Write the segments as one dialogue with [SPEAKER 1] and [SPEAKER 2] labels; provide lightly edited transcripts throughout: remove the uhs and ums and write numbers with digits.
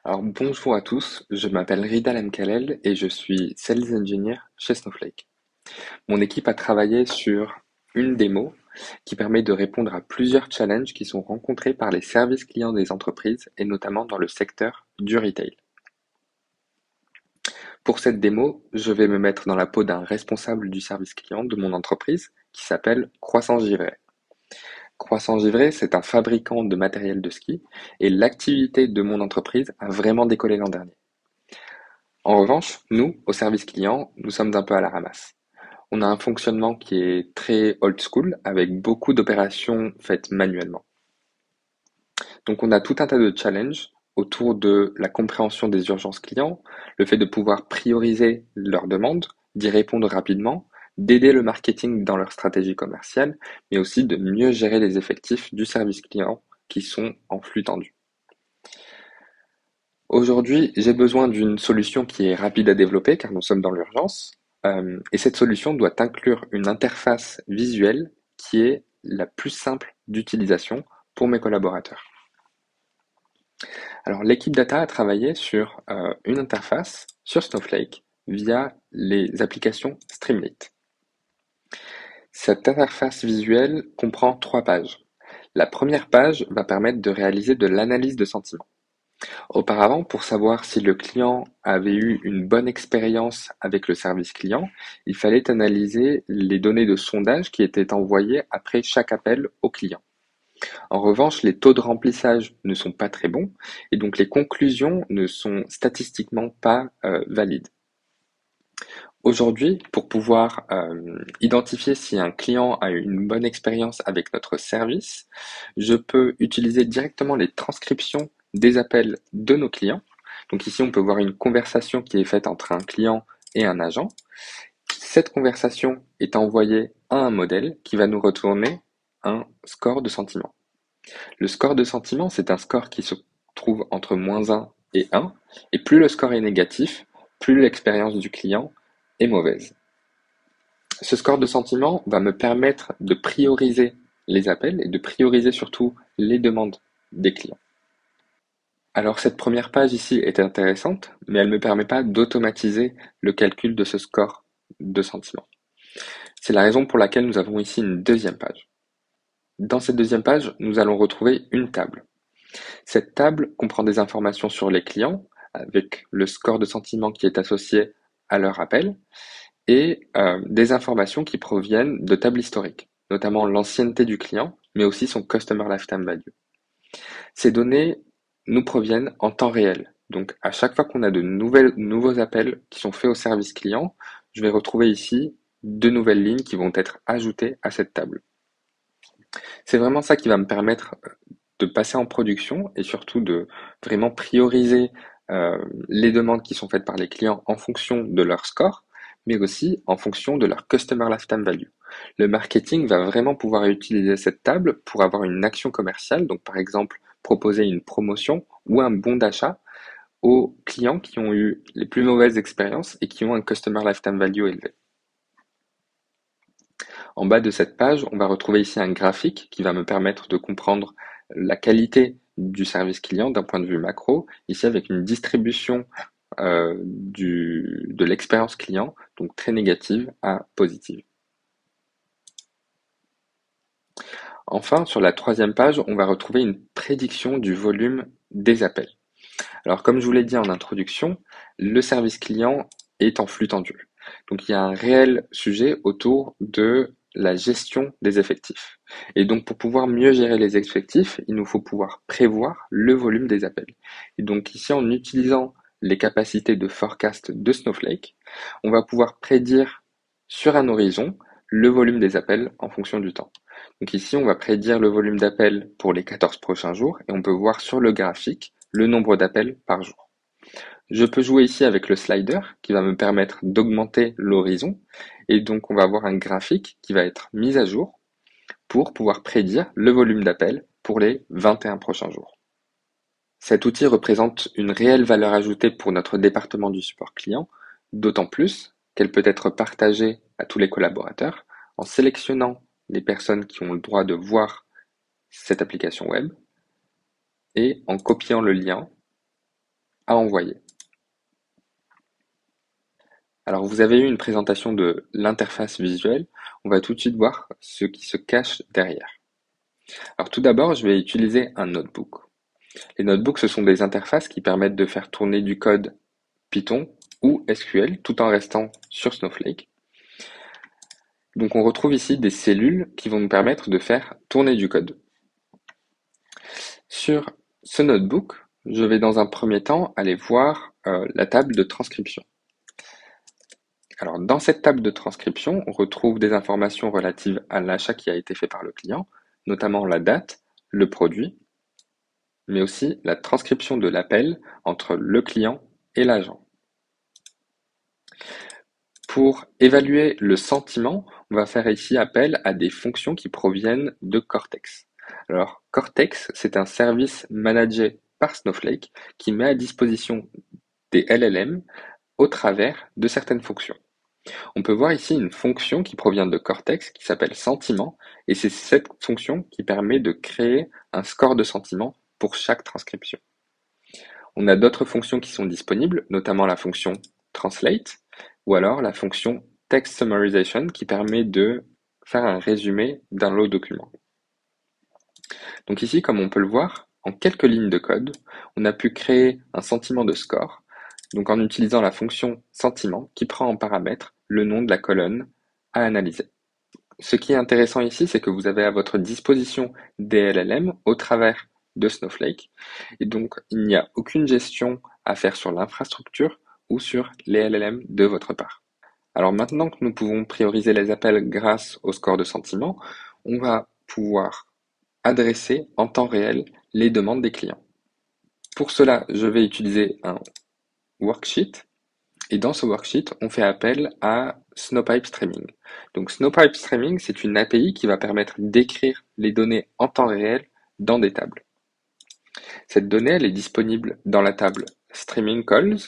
[SPEAKER 1] Alors bonjour à tous, je m'appelle Ridal Mkalel et je suis Sales Engineer chez Snowflake. Mon équipe a travaillé sur une démo qui permet de répondre à plusieurs challenges qui sont rencontrés par les services clients des entreprises et notamment dans le secteur du retail. Pour cette démo, je vais me mettre dans la peau d'un responsable du service client de mon entreprise qui s'appelle Croissant Givray. Croissant Givray, c'est un fabricant de matériel de ski et l'activité de mon entreprise a vraiment décollé l'an dernier. En revanche, nous, au service client, nous sommes un peu à la ramasse. On a un fonctionnement qui est très old school, avec beaucoup d'opérations faites manuellement. Donc on a tout un tas de challenges autour de la compréhension des urgences clients, le fait de pouvoir prioriser leurs demandes, d'y répondre rapidement, d'aider le marketing dans leur stratégie commerciale, mais aussi de mieux gérer les effectifs du service client qui sont en flux tendu. Aujourd'hui, j'ai besoin d'une solution qui est rapide à développer car nous sommes dans l'urgence. Et cette solution doit inclure une interface visuelle qui est la plus simple d'utilisation pour mes collaborateurs. Alors, l'équipe data a travaillé sur une interface sur Snowflake via les applications Streamlit. Cette interface visuelle comprend 3 pages. La première page va permettre de réaliser de l'analyse de sentiments. Auparavant, pour savoir si le client avait eu une bonne expérience avec le service client, il fallait analyser les données de sondage qui étaient envoyées après chaque appel au client. En revanche, les taux de remplissage ne sont pas très bons et donc les conclusions ne sont statistiquement pas valides. Aujourd'hui, pour pouvoir identifier si un client a eu une bonne expérience avec notre service, je peux utiliser directement les transcriptions des appels de nos clients. Donc ici, on peut voir une conversation qui est faite entre un client et un agent. Cette conversation est envoyée à un modèle qui va nous retourner un score de sentiment. Le score de sentiment, c'est un score qui se trouve entre -1 et 1, et plus le score est négatif, plus l'expérience du client est mauvaise. Ce score de sentiment va me permettre de prioriser les appels et de prioriser surtout les demandes des clients. Alors cette première page ici est intéressante, mais elle ne me permet pas d'automatiser le calcul de ce score de sentiment. C'est la raison pour laquelle nous avons ici une deuxième page. Dans cette deuxième page, nous allons retrouver une table. Cette table comprend des informations sur les clients, avec le score de sentiment qui est associé à leur appel, et des informations qui proviennent de tables historiques, notamment l'ancienneté du client, mais aussi son Customer Lifetime Value. Ces données nous proviennent en temps réel. Donc à chaque fois qu'on a de nouveaux appels qui sont faits au service client, je vais retrouver ici 2 nouvelles lignes qui vont être ajoutées à cette table. C'est vraiment ça qui va me permettre de passer en production et surtout de vraiment prioriser les demandes qui sont faites par les clients en fonction de leur score, mais aussi en fonction de leur Customer Lifetime Value. Le marketing va vraiment pouvoir utiliser cette table pour avoir une action commerciale, donc par exemple proposer une promotion ou un bon d'achat aux clients qui ont eu les plus mauvaises expériences et qui ont un Customer Lifetime Value élevé. En bas de cette page, on va retrouver ici un graphique qui va me permettre de comprendre la qualité du service client d'un point de vue macro, ici avec une distribution de l'expérience client, donc très négative à positive. Enfin, sur la troisième page, on va retrouver une prédiction du volume des appels. Alors, comme je vous l'ai dit en introduction, le service client est en flux tendu. Donc, il y a un réel sujet autour de la gestion des effectifs. Et donc, pour pouvoir mieux gérer les effectifs, il nous faut pouvoir prévoir le volume des appels. Et donc, ici, en utilisant les capacités de forecast de Snowflake, on va pouvoir prédire sur un horizon le volume des appels en fonction du temps. Donc ici, on va prédire le volume d'appels pour les 14 prochains jours et on peut voir sur le graphique le nombre d'appels par jour. Je peux jouer ici avec le slider qui va me permettre d'augmenter l'horizon et donc on va avoir un graphique qui va être mis à jour pour pouvoir prédire le volume d'appels pour les 21 prochains jours. Cet outil représente une réelle valeur ajoutée pour notre département du support client, d'autant plus qu'elle peut être partagée à tous les collaborateurs en sélectionnant les personnes qui ont le droit de voir cette application web et en copiant le lien à envoyer. Alors, vous avez eu une présentation de l'interface visuelle. On va tout de suite voir ce qui se cache derrière. Alors, tout d'abord, je vais utiliser un notebook. Les notebooks, ce sont des interfaces qui permettent de faire tourner du code Python ou SQL tout en restant sur Snowflake. Donc, on retrouve ici des cellules qui vont nous permettre de faire tourner du code. Sur ce notebook, je vais dans un premier temps aller voir la table de transcription. Alors, dans cette table de transcription, on retrouve des informations relatives à l'achat qui a été fait par le client, notamment la date, le produit, mais aussi la transcription de l'appel entre le client et l'agent. Pour évaluer le sentiment, on va faire ici appel à des fonctions qui proviennent de Cortex. Alors, Cortex, c'est un service managé par Snowflake qui met à disposition des LLM au travers de certaines fonctions. On peut voir ici une fonction qui provient de Cortex qui s'appelle sentiment, et c'est cette fonction qui permet de créer un score de sentiment pour chaque transcription. On a d'autres fonctions qui sont disponibles, notamment la fonction translate, ou alors la fonction text summarization qui permet de faire un résumé d'un lot document. Donc ici, comme on peut le voir, en quelques lignes de code, on a pu créer un sentiment de score, donc en utilisant la fonction sentiment qui prend en paramètre le nom de la colonne à analyser. Ce qui est intéressant ici, c'est que vous avez à votre disposition des LLM au travers de Snowflake, et donc il n'y a aucune gestion à faire sur l'infrastructure ou sur les LLM de votre part. Alors maintenant que nous pouvons prioriser les appels grâce au score de sentiment, on va pouvoir adresser en temps réel les demandes des clients. Pour cela, je vais utiliser un worksheet. Et dans ce worksheet, on fait appel à Snowpipe Streaming. Donc Snowpipe Streaming, c'est une API qui va permettre d'écrire les données en temps réel dans des tables. Cette donnée, elle est disponible dans la table Streaming Calls,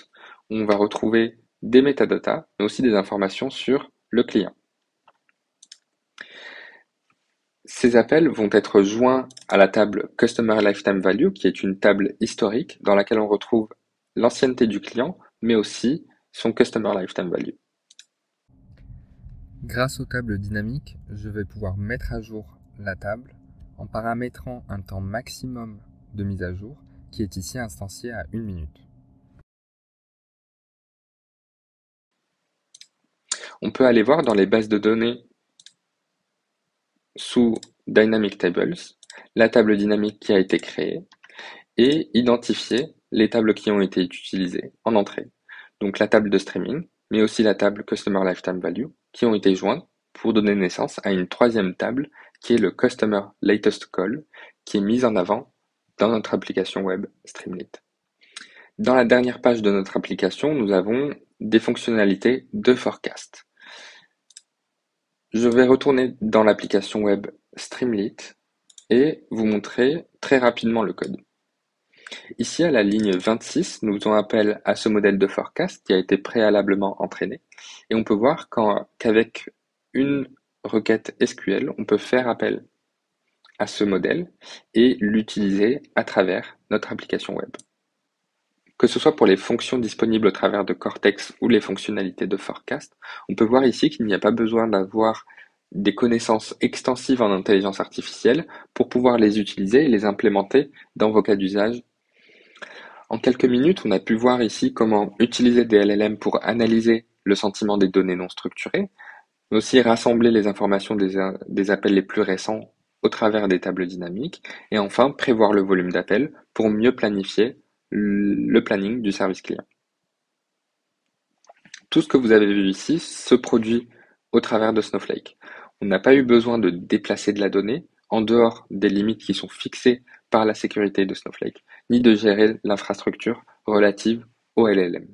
[SPEAKER 1] où on va retrouver des métadatas, mais aussi des informations sur le client. Ces appels vont être joints à la table Customer Lifetime Value, qui est une table historique dans laquelle on retrouve l'ancienneté du client, mais aussi son Customer Lifetime Value.
[SPEAKER 2] Grâce aux tables dynamiques, je vais pouvoir mettre à jour la table en paramétrant un temps maximum de mise à jour qui est ici instancié à 1 minute.
[SPEAKER 1] On peut aller voir dans les bases de données sous Dynamic Tables la table dynamique qui a été créée et identifier les tables qui ont été utilisées en entrée. Donc la table de streaming, mais aussi la table Customer Lifetime Value qui ont été jointes pour donner naissance à une troisième table qui est le Customer Latest Call qui est mise en avant dans notre application web Streamlit. Dans la dernière page de notre application, nous avons des fonctionnalités de forecast. Je vais retourner dans l'application web Streamlit et vous montrer très rapidement le code. Ici, à la ligne 26, nous faisons appel à ce modèle de forecast qui a été préalablement entraîné et on peut voir qu'avec une requête SQL, on peut faire appel à ce modèle et l'utiliser à travers notre application web. Que ce soit pour les fonctions disponibles au travers de Cortex ou les fonctionnalités de forecast, on peut voir ici qu'il n'y a pas besoin d'avoir des connaissances extensives en intelligence artificielle pour pouvoir les utiliser et les implémenter dans vos cas d'usage. En quelques minutes, on a pu voir ici comment utiliser des LLM pour analyser le sentiment des données non structurées, mais aussi rassembler les informations des appels les plus récents au travers des tables dynamiques, et enfin prévoir le volume d'appels pour mieux planifier le planning du service client. Tout ce que vous avez vu ici se produit au travers de Snowflake. On n'a pas eu besoin de déplacer de la donnée en dehors des limites qui sont fixées par la sécurité de Snowflake, ni de gérer l'infrastructure relative au LLM.